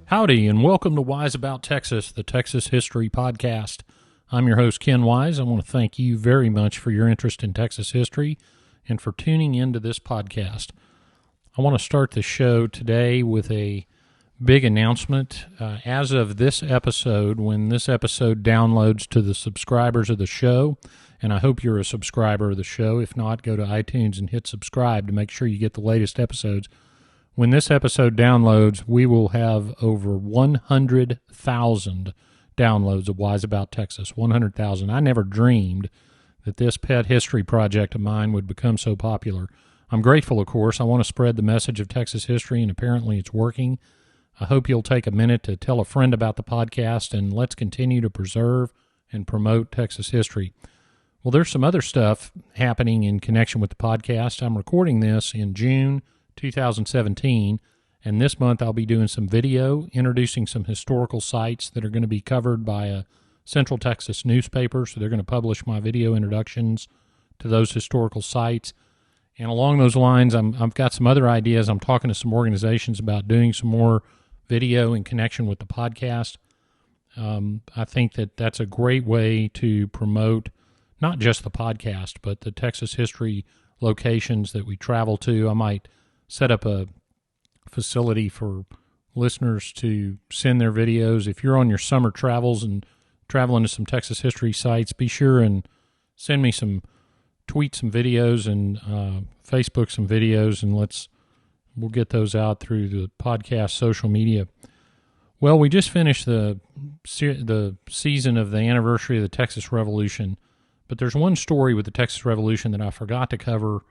Howdy, and welcome to Wise About Texas, the Texas History Podcast. I'm your host, Ken Wise. I want to thank you very much for your interest in Texas history and for tuning into this podcast. I want to start the show today with a big announcement. As of this episode, when this episode downloads to the subscribers of the show, and I hope you're a subscriber of the show. If not, go to iTunes and hit subscribe to make sure you get the latest episodes. When this episode downloads, we will have over 100,000 downloads of Wise About Texas. 100,000. I never dreamed that this pet history project of mine would become so popular. I'm grateful, of course. I want to spread the message of Texas history, and apparently it's working. I hope you'll take a minute to tell a friend about the podcast, and let's continue to preserve and promote Texas history. Well, there's some other stuff happening in connection with the podcast. I'm recording this in June 2017, and this month I'll be doing some video, introducing some historical sites that are going to be covered by a Central Texas newspaper, so they're going to publish my video introductions to those historical sites. And along those lines, I've got some other ideas. I'm talking to some organizations about doing some more video in connection with the podcast. I think that that's a great way to promote not just the podcast, but the Texas history locations that we travel to. I might set up a facility for listeners to send their videos. If you're on your summer travels and traveling to some Texas history sites, be sure and send me tweet some videos and Facebook some videos, and we'll get those out through the podcast social media. Well, we just finished the season of the anniversary of the Texas Revolution, but there's one story with the Texas Revolution that I forgot to cover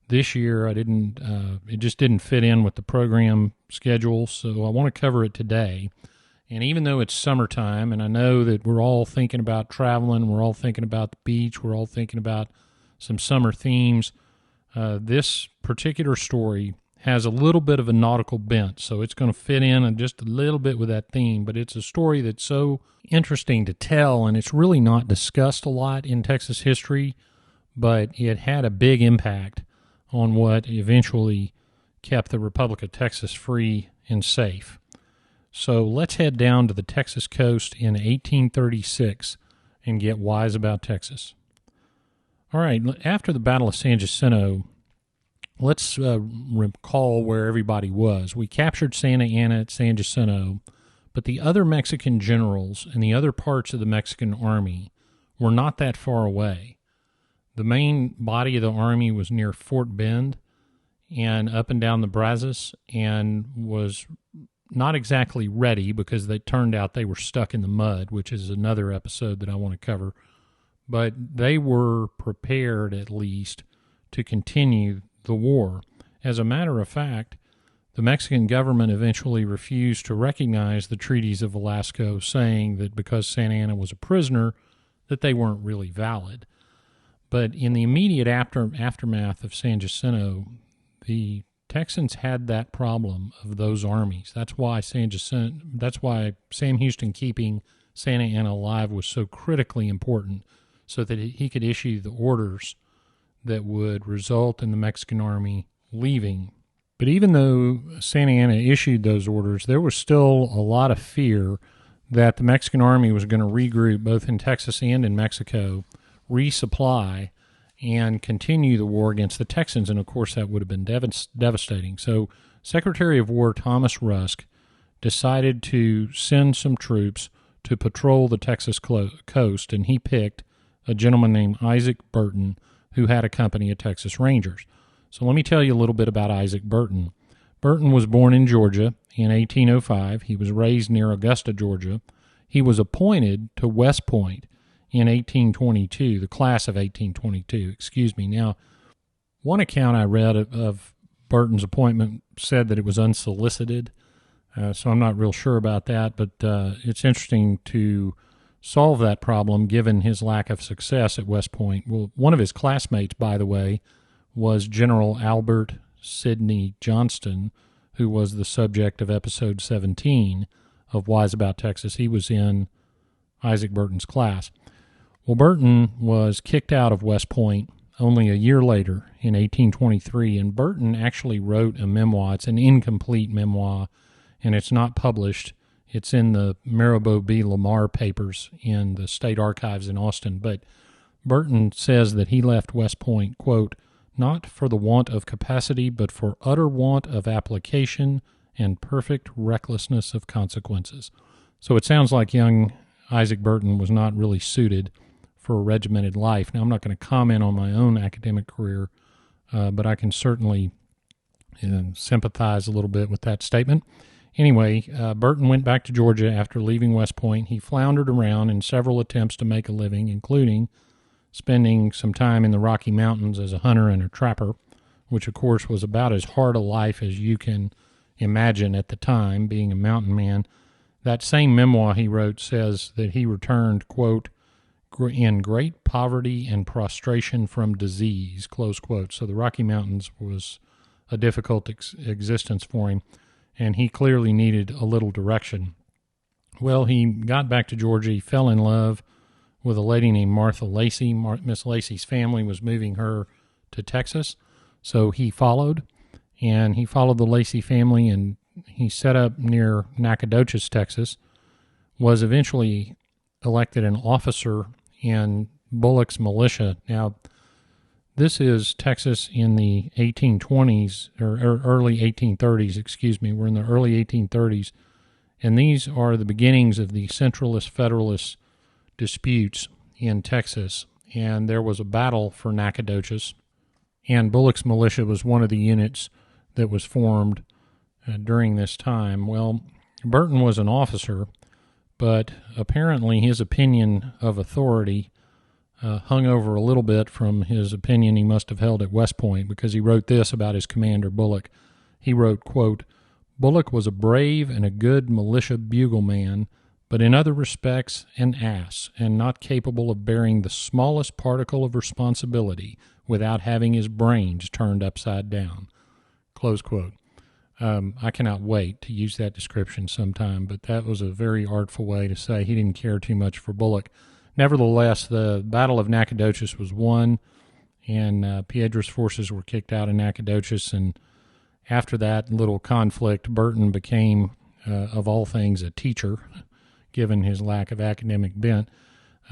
this year. It just didn't fit in with the program schedule, so I want to cover it today. And even though it's summertime, and I know that we're all thinking about traveling, we're all thinking about the beach, we're all thinking about some summer themes, this particular story has a little bit of a nautical bent, so it's going to fit in just a little bit with that theme, but it's a story that's so interesting to tell, and it's really not discussed a lot in Texas history, but it had a big impact on what eventually kept the Republic of Texas free and safe. So let's head down to the Texas coast in 1836 and get wise about Texas. All right, after the Battle of San Jacinto, let's recall where everybody was. We captured Santa Anna at San Jacinto, but the other Mexican generals and the other parts of the Mexican army were not that far away. The main body of the army was near Fort Bend and up and down the Brazos, and was not exactly ready because they turned out they were stuck in the mud, which is another episode that I want to cover. But they were prepared, at least, to continue the war. As a matter of fact, the Mexican government eventually refused to recognize the treaties of Velasco, saying that because Santa Anna was a prisoner, that they weren't really valid. But in the immediate aftermath of San Jacinto, the Texans had that problem of those armies. That's why Sam Houston keeping Santa Anna alive was so critically important, so that he could issue the orders that would result in the Mexican army leaving. But even though Santa Anna issued those orders, there was still a lot of fear that the Mexican army was going to regroup both in Texas and in Mexico, resupply, and continue the war against the Texans, and of course that would have been devastating. So Secretary of War Thomas Rusk decided to send some troops to patrol the Texas coast, and he picked a gentleman named Issac Burton, who had a company of Texas Rangers. So let me tell you a little bit about Issac Burton. Burton was born in Georgia in 1805. He was raised near Augusta, Georgia. He was appointed to West Point in 1822, the class of 1822, Now, one account I read of Burton's appointment said that it was unsolicited, so I'm not real sure about that, but it's interesting to solve that problem given his lack of success at West Point. Well, one of his classmates, by the way, was General Albert Sidney Johnston, who was the subject of episode 17 of Wise About Texas. He was in Issac Burton's class. Well, Burton was kicked out of West Point only a year later in 1823, and Burton actually wrote a memoir. It's an incomplete memoir, and it's not published It's in the Maribel B. Lamar papers in the State Archives in Austin. But Burton says that he left West Point, quote, not for the want of capacity, but for utter want of application and perfect recklessness of consequences. So it sounds like young Issac Burton was not really suited for a regimented life. Now, I'm not going to comment on my own academic career, but I can certainly sympathize a little bit with that statement. Anyway, Burton went back to Georgia after leaving West Point. He floundered around in several attempts to make a living, including spending some time in the Rocky Mountains as a hunter and a trapper, which, of course, was about as hard a life as you can imagine at the time, being a mountain man. That same memoir he wrote says that he returned, quote, in great poverty and prostration from disease, close quote. So the Rocky Mountains was a difficult existence for him, and he clearly needed a little direction. Well, he got back to Georgia. He fell in love with a lady named Martha Lacey. Miss Lacey's family was moving her to Texas, so he followed, and he followed the Lacey family, and he set up near Nacogdoches, Texas, was eventually elected an officer in Bullock's militia. Now, this is Texas in the 1820s, or early 1830s, excuse me. We're in the early 1830s, and these are the beginnings of the Centralist Federalist disputes in Texas, and there was a battle for Nacogdoches, and Bullock's militia was one of the units that was formed during this time. Well, Burton was an officer, but apparently his opinion of authority hung over a little bit from his opinion he must have held at West Point, because he wrote this about his commander, Bullock. He wrote, quote, Bullock was a brave and a good militia bugleman, but in other respects an ass, and not capable of bearing the smallest particle of responsibility without having his brains turned upside down, close quote. I cannot wait to use that description sometime, but that was a very artful way to say he didn't care too much for Bullock. Nevertheless, the Battle of Nacogdoches was won, and Piedra's forces were kicked out of Nacogdoches, and after that little conflict, Burton became, of all things, a teacher, given his lack of academic bent.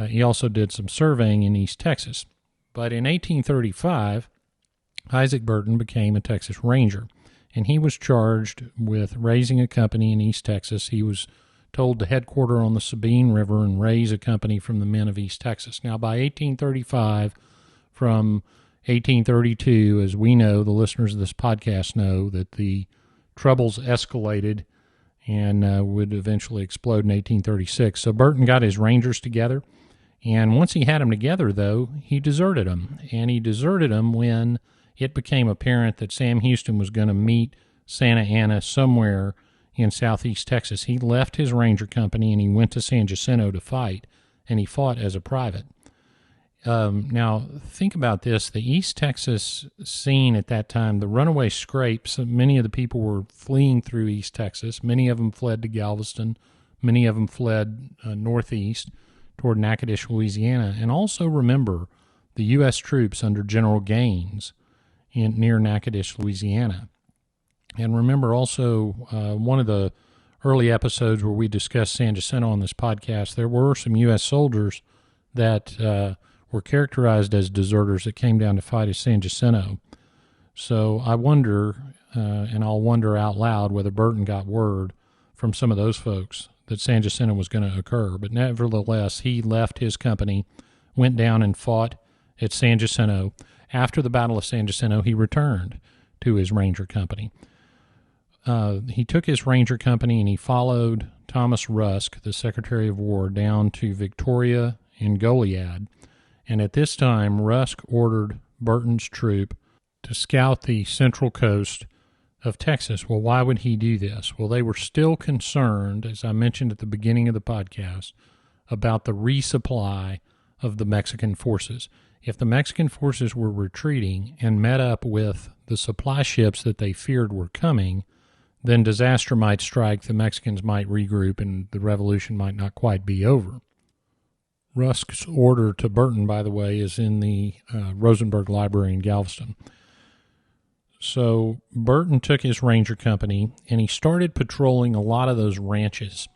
He also did some surveying in East Texas. But in 1835, Issac Burton became a Texas Ranger, and he was charged with raising a company in East Texas. He was told to headquarter on the Sabine River and raise a company from the men of East Texas. Now, by 1835, from 1832, as we know, the listeners of this podcast know, that the troubles escalated and would eventually explode in 1836. So Burton got his Rangers together, and once he had them together, though, he deserted them. And he deserted them when it became apparent that Sam Houston was going to meet Santa Anna somewhere in southeast Texas. He left his Ranger company and he went to San Jacinto to fight, and he fought as a private. Now, think about this. The East Texas scene at that time, the runaway scrapes, many of the people were fleeing through East Texas. Many of them fled to Galveston. Many of them fled northeast toward Natchitoches, Louisiana. And also remember the U.S. troops under General Gaines near Natchitoches, Louisiana. And remember also one of the early episodes where we discussed San Jacinto on this podcast, there were some U.S. soldiers that were characterized as deserters that came down to fight at San Jacinto. So I wonder, and I'll wonder out loud, whether Burton got word from some of those folks that San Jacinto was going to occur. But nevertheless, he left his company, went down and fought at San Jacinto. After the Battle of San Jacinto, he returned to his Ranger company. He took his Ranger company and he followed Thomas Rusk, the Secretary of War, down to Victoria and Goliad. And at this time, Rusk ordered Burton's troop to scout the central coast of Texas. Well, why would he do this? Well, they were still concerned, as I mentioned at the beginning of the podcast, about the resupply of the Mexican forces. If the Mexican forces were retreating and met up with the supply ships that they feared were coming, then disaster might strike, the Mexicans might regroup, and the revolution might not quite be over. Rusk's order to Burton, by the way, is in the Rosenberg Library in Galveston. So Burton took his Ranger company, and he started patrolling a lot of those ranches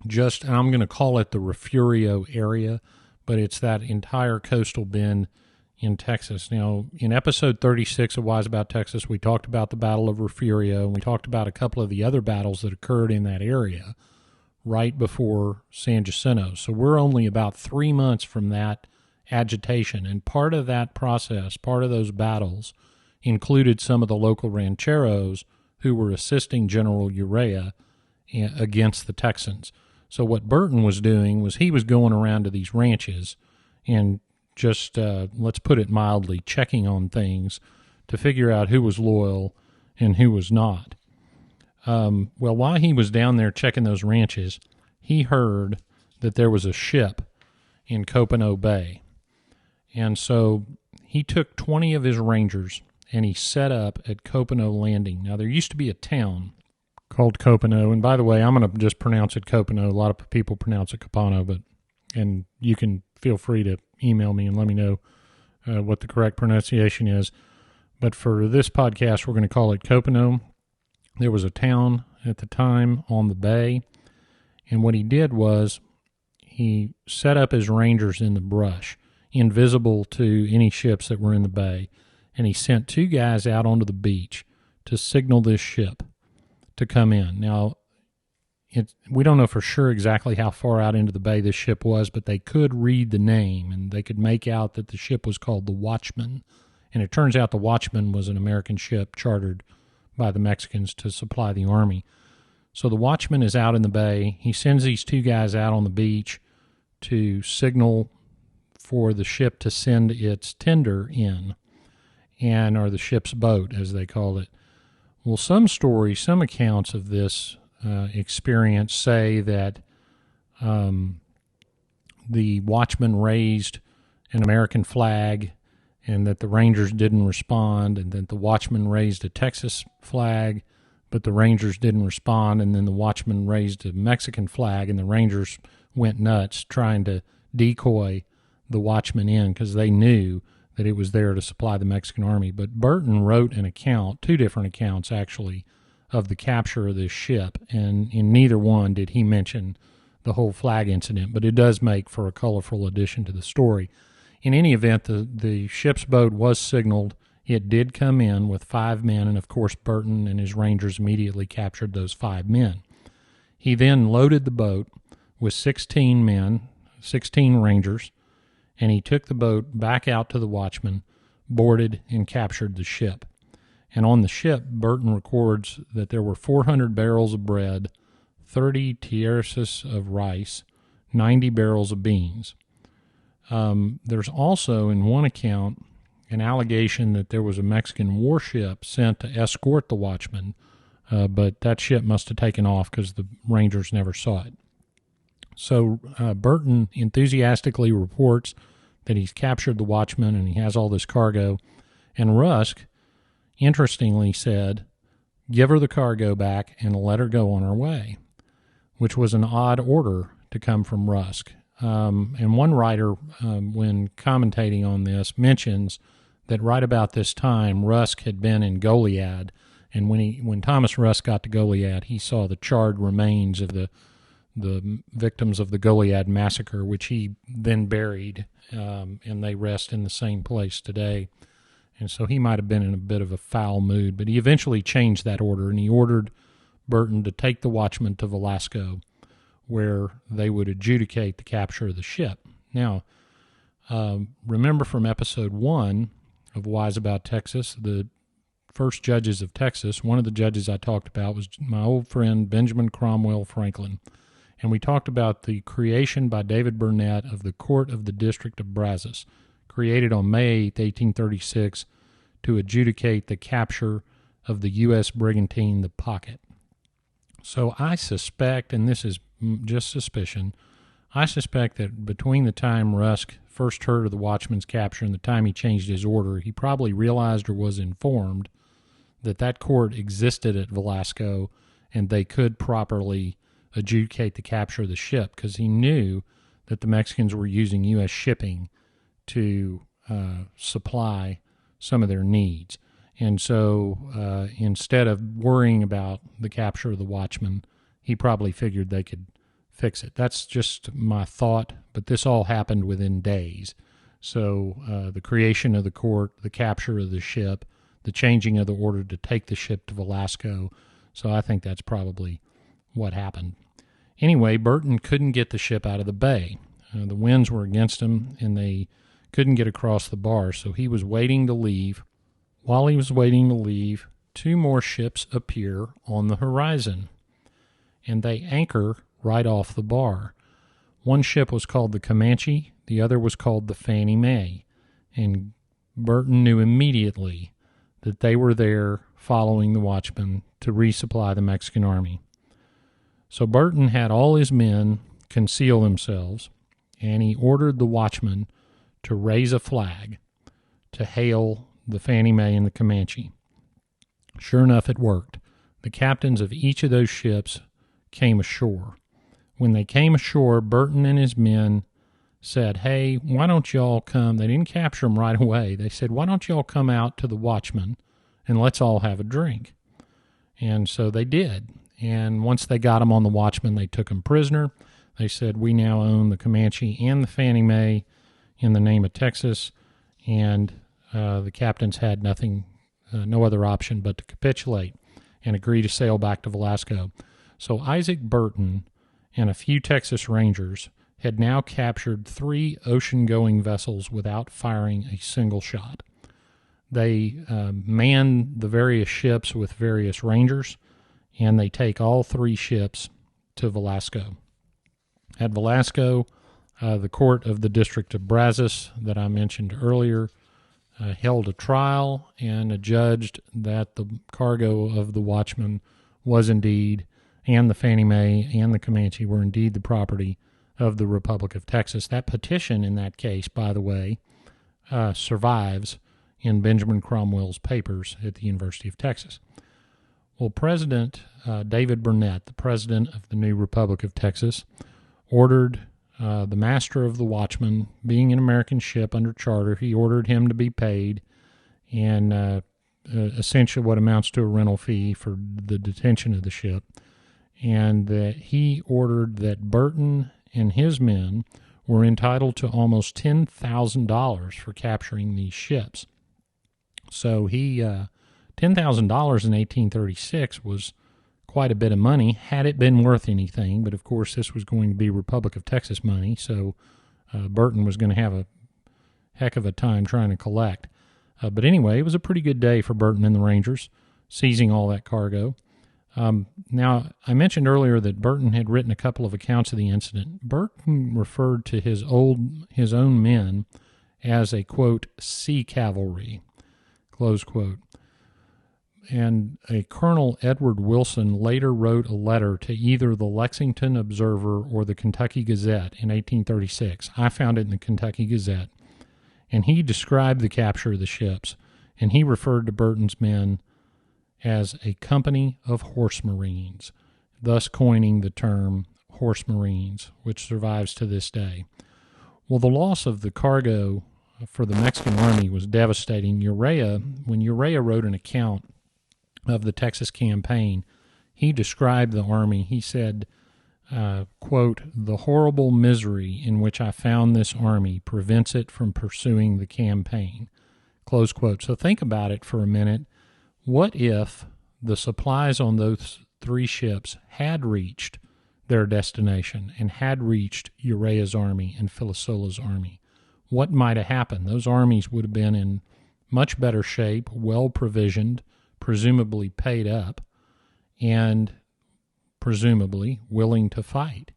and I'm going to call it the Refugio area, but it's that entire coastal bend in Texas. Now, in episode 36 of Wise About Texas, we talked about the Battle of Refugio, and we talked about a couple of the other battles that occurred in that area right before San Jacinto. So we're only about 3 months from that agitation, and part of that process, part of those battles, included some of the local rancheros who were assisting General Urrea against the Texans. So what Burton was doing was he was going around to these ranches and just, let's put it mildly, checking on things to figure out who was loyal and who was not. Well, while he was down there checking those ranches, he heard that there was a ship in Copano Bay. And so he took 20 of his Rangers and he set up at Copano Landing. Now, there used to be a town called Copano, and by the way, I'm going to just pronounce it Copano. A lot of people pronounce it Copano, and you can feel free to email me and let me know what the correct pronunciation is. But for this podcast, we're going to call it Copano. There was a town at the time on the bay, and what he did was he set up his Rangers in the brush, invisible to any ships that were in the bay, and he sent 2 guys out onto the beach to signal this ship to come in. Now, we don't know for sure exactly how far out into the bay this ship was, but they could read the name, and they could make out that the ship was called the Watchman. And it turns out the Watchman was an American ship chartered by the Mexicans to supply the army. So the Watchman is out in the bay. He sends these 2 guys out on the beach to signal for the ship to send its tender in, or the ship's boat, as they called it. Well, some accounts of this experience say that the Watchman raised an American flag and that the Rangers didn't respond, and that the Watchman raised a Texas flag, but the Rangers didn't respond, and then the Watchman raised a Mexican flag, and the Rangers went nuts trying to decoy the Watchman in because they knew that it was there to supply the Mexican army. But Burton wrote an account, 2 different accounts actually, of the capture of this ship, and in neither one did he mention the whole flag incident, but it does make for a colorful addition to the story. In any event, the ship's boat was signaled. It did come in with 5 men, and of course Burton and his Rangers immediately captured those 5 men. He then loaded the boat with 16 men, 16 Rangers, and he took the boat back out to the Watchman, boarded, and captured the ship. And on the ship, Burton records that there were 400 barrels of bread, 30 tierces of rice, 90 barrels of beans. There's also, in one account, an allegation that there was a Mexican warship sent to escort the Watchman, but that ship must have taken off because the Rangers never saw it. So Burton enthusiastically reports that he's captured the Watchman and he has all this cargo, and Rusk, interestingly, said, "Give her the cargo back and let her go on her way," which was an odd order to come from Rusk. And one writer, when commentating on this, mentions that right about this time, Rusk had been in Goliad, and when Thomas Rusk got to Goliad, he saw the charred remains of the victims of the Goliad massacre, which he then buried, and they rest in the same place today. And so he might have been in a bit of a foul mood, but he eventually changed that order, and he ordered Burton to take the Watchman to Velasco, where they would adjudicate the capture of the ship. Now, remember from episode 1 of Wise About Texas, the first judges of Texas, one of the judges I talked about was my old friend Benjamin Cromwell Franklin. And we talked about the creation by David Burnett of the Court of the District of Brazos, created on May 8, 1836, to adjudicate the capture of the U.S. brigantine, the Pocket. So I suspect, and this is just suspicion, I suspect that between the time Rusk first heard of the Watchman's capture and the time he changed his order, he probably realized or was informed that that court existed at Velasco and they could properly adjudicate the capture of the ship, because he knew that the Mexicans were using U.S. shipping to supply some of their needs. And so instead of worrying about the capture of the Watchman, he probably figured they could fix it. That's just my thought, but this all happened within days. So the creation of the court, the capture of the ship, the changing of the order to take the ship to Velasco. So I think that's probably what happened. Anyway, Burton couldn't get the ship out of the bay. The winds were against him, and they couldn't get across the bar, so he was waiting to leave. While he was waiting to leave, 2 more ships appear on the horizon, and they anchor right off the bar. One ship was called the Comanche, the other was called the Fannie Mae, and Burton knew immediately that they were there following the watchman to resupply the Mexican army. So Burton had all his men conceal themselves, and he ordered the watchman to raise a flag to hail the Fannie Mae and the Comanche. Sure enough, it worked. The captains of each of those ships came ashore. When they came ashore, Burton and his men said, "Hey, why don't y'all come?" They didn't capture them right away. They said, "Why don't y'all come out to the watchman and let's all have a drink?" And so they did. And once they got him on the watchman, they took him prisoner. They said, "We now own the Comanche and the Fannie Mae in the name of Texas." And the captains had no other option but to capitulate and agree to sail back to Velasco. So Issac Burton and a few Texas Rangers had now captured 3 ocean-going vessels without firing a single shot. They manned the various ships with various Rangers, and they take all 3 ships to Velasco. At Velasco, the court of the District of Brazos that I mentioned earlier held a trial and adjudged that the cargo of the watchman was indeed, and the Fannie Mae and the Comanche were indeed the property of the Republic of Texas. That petition in that case, by the way, survives in Benjamin Cromwell's papers at the University of Texas. Well, President David Burnett, the president of the new Republic of Texas, ordered the master of the watchman, being an American ship under charter, he ordered him to be paid and essentially what amounts to a rental fee for the detention of the ship, and that he ordered that Burton and his men were entitled to almost $10,000 for capturing these ships. So $10,000 in 1836 was quite a bit of money, had it been worth anything, but of course this was going to be Republic of Texas money, so Burton was going to have a heck of a time trying to collect. But anyway, it was a pretty good day for Burton and the Rangers, seizing all that cargo. Now, I mentioned earlier that Burton had written a couple of accounts of the incident. Burton referred to his own men as a, quote, sea cavalry, close quote. And a Colonel Edward Wilson later wrote a letter to either the Lexington Observer or the Kentucky Gazette in 1836. I found it in the Kentucky Gazette. And he described the capture of the ships, and he referred to Burton's men as a company of horse marines, thus coining the term horse marines, which survives to this day. Well, the loss of the cargo for the Mexican army was devastating. When Urrea wrote an account of the Texas campaign, he described the army. He said, quote, "The horrible misery in which I found this army prevents it from pursuing the campaign," close quote. So think about it for a minute. What if the supplies on those 3 ships had reached their destination and had reached Urrea's army and Filisola's army? What might have happened? Those armies would have been in much better shape, well provisioned, presumably paid up, and presumably willing to fight.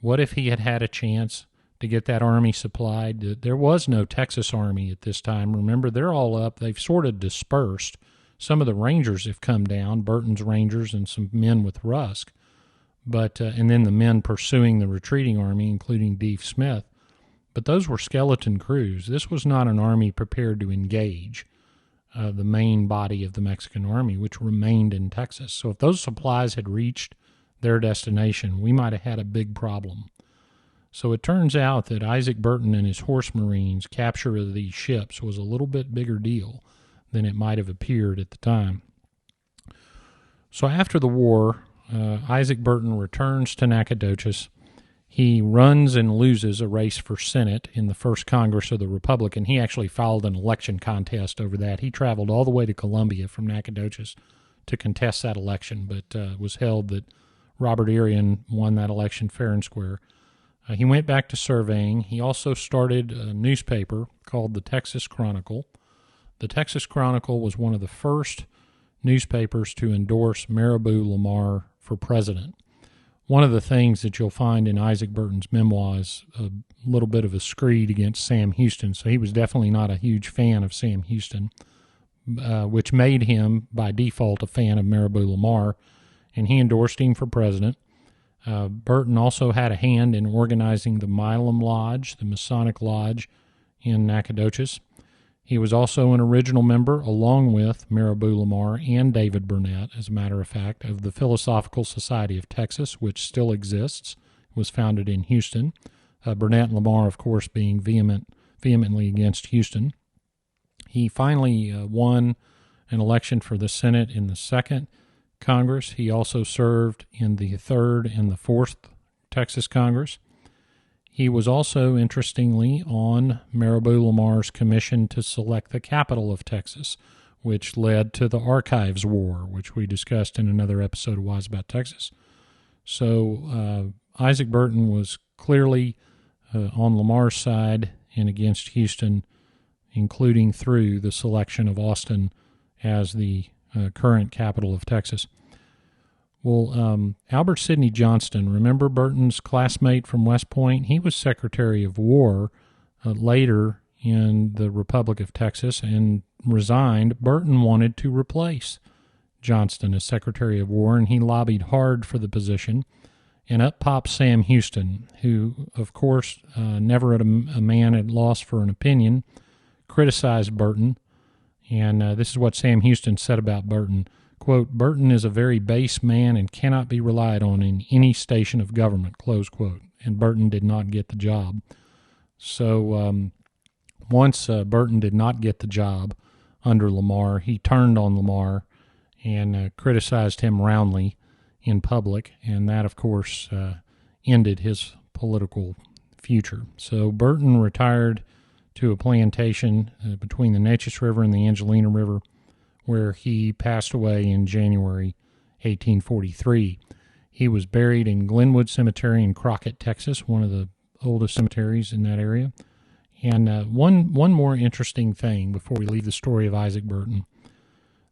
What if he had had a chance to get that army supplied? There was no Texas army at this time. Remember, they're all up. They've sort of dispersed. Some of the Rangers have come down, Burton's Rangers and some men with Rusk, but and then the men pursuing the retreating army, including Deaf Smith. But those were skeleton crews. This was not an army prepared to engage the main body of the Mexican army, which remained in Texas. So if those supplies had reached their destination, we might have had a big problem. So it turns out that Issac Burton and his horse marines' capture of these ships was a little bit bigger deal than it might have appeared at the time. So after the war, Issac Burton returns to Nacogdoches, He runs and loses a race for Senate in the first Congress of the Republican. He actually filed an election contest over that. He traveled all the way to Columbia from Nacogdoches to contest that election, but was held that Robert Irion won that election fair and square. He went back to surveying. He also started a newspaper called the Texas Chronicle. The Texas Chronicle was one of the first newspapers to endorse Marabou Lamar for president. One of the things that you'll find in Issac Burton's memoir is a little bit of a screed against Sam Houston, so he was definitely not a huge fan of Sam Houston, which made him, by default, a fan of Marabou Lamar, and he endorsed him for president. Burton also had a hand in organizing the Milam Lodge, the Masonic Lodge in Nacogdoches. He was also an original member, along with Marabou Lamar and David Burnett, as a matter of fact, of the Philosophical Society of Texas, which still exists. It was founded in Houston. Burnett and Lamar, of course, being vehemently against Houston. He finally won an election for the Senate in the second Congress. He also served in the third and the fourth Texas Congress. He was also, interestingly, on Marabou Lamar's commission to select the capital of Texas, which led to the Archives War, which we discussed in another episode of Wise About Texas. So Issac Burton was clearly on Lamar's side and against Houston, including through the selection of Austin as the current capital of Texas. Well, Albert Sidney Johnston, remember Burton's classmate from West Point? He was Secretary of War later in the Republic of Texas and resigned. Burton wanted to replace Johnston as Secretary of War, and he lobbied hard for the position. And up popped Sam Houston, who, of course, never a man at loss for an opinion, criticized Burton. And this is what Sam Houston said about Burton. Quote, "Burton is a very base man and cannot be relied on in any station of government," close quote. And Burton did not get the job. So once Burton did not get the job under Lamar, he turned on Lamar and criticized him roundly in public, and that, of course, ended his political future. So Burton retired to a plantation between the Neches River and the Angelina River, where he passed away in January 1843. He was buried in Glenwood Cemetery in Crockett, Texas, one of the oldest cemeteries in that area. And one more interesting thing before we leave the story of Issac Burton.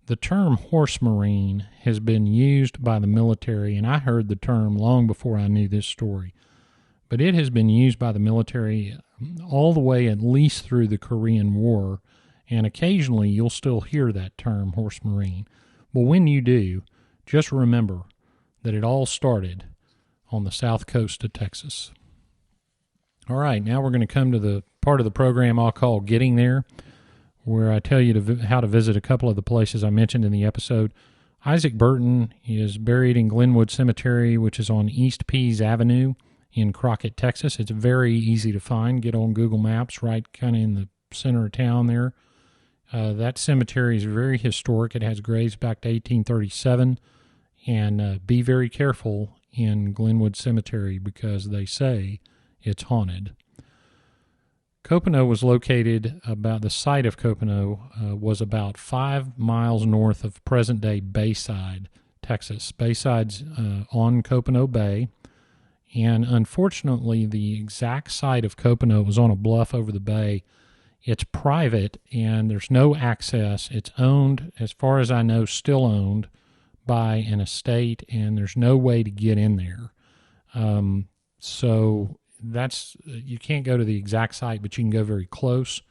The term horse marine has been used by the military, and I heard the term long before I knew this story, but it has been used by the military all the way at least through the Korean War, and occasionally you'll still hear that term, horse marine. But when you do, just remember that it all started on the south coast of Texas. All right, now we're going to come to the part of the program I'll call Getting There, where I tell you how to visit a couple of the places I mentioned in the episode. Issac Burton is buried in Glenwood Cemetery, which is on East Pease Avenue in Crockett, Texas. It's very easy to find. Get on Google Maps, right kind of in the center of town there. That cemetery is very historic. It has graves back to 1837, and be very careful in Glenwood Cemetery because they say it's haunted. Copano was located the site of Copano was about 5 miles north of present-day Bayside, Texas. Bayside's on Copano Bay, and unfortunately the exact site of Copano was on a bluff over the bay. It's private, and there's no access. It's owned, as far as I know, still owned by an estate, and there's no way to get in there. So you can't go to the exact site, but you can go very close.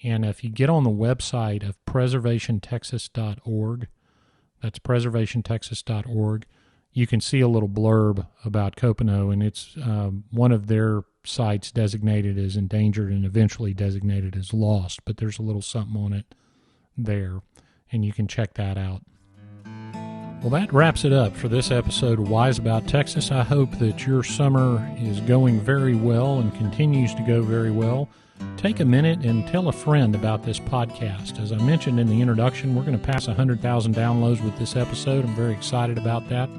And if you get on the website of preservationtexas.org, that's preservationtexas.org, you can see a little blurb about Copano, and it's one of their sites designated as endangered and eventually designated as lost, but there's a little something on it there, and you can check that out. Well, that wraps it up for this episode of Wise About Texas. I hope that your summer is going very well and continues to go very well. Take a minute and tell a friend about this podcast. As I mentioned in the introduction, we're going to pass 100,000 downloads with this episode. I'm very excited about that.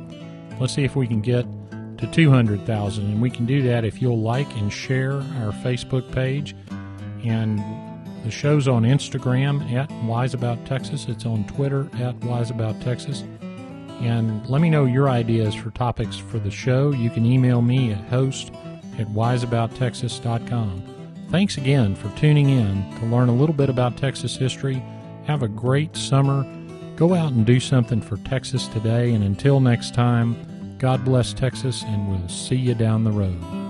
Let's see if we can get to 200,000. And we can do that if you'll like and share our Facebook page. And the show's on Instagram at Wise About Texas. It's on Twitter at Wise About Texas. And let me know your ideas for topics for the show. You can email me at host@wiseabouttexas.com. Thanks again for tuning in to learn a little bit about Texas history. Have a great summer. Go out and do something for Texas today. And until next time, God bless Texas, and we'll see you down the road.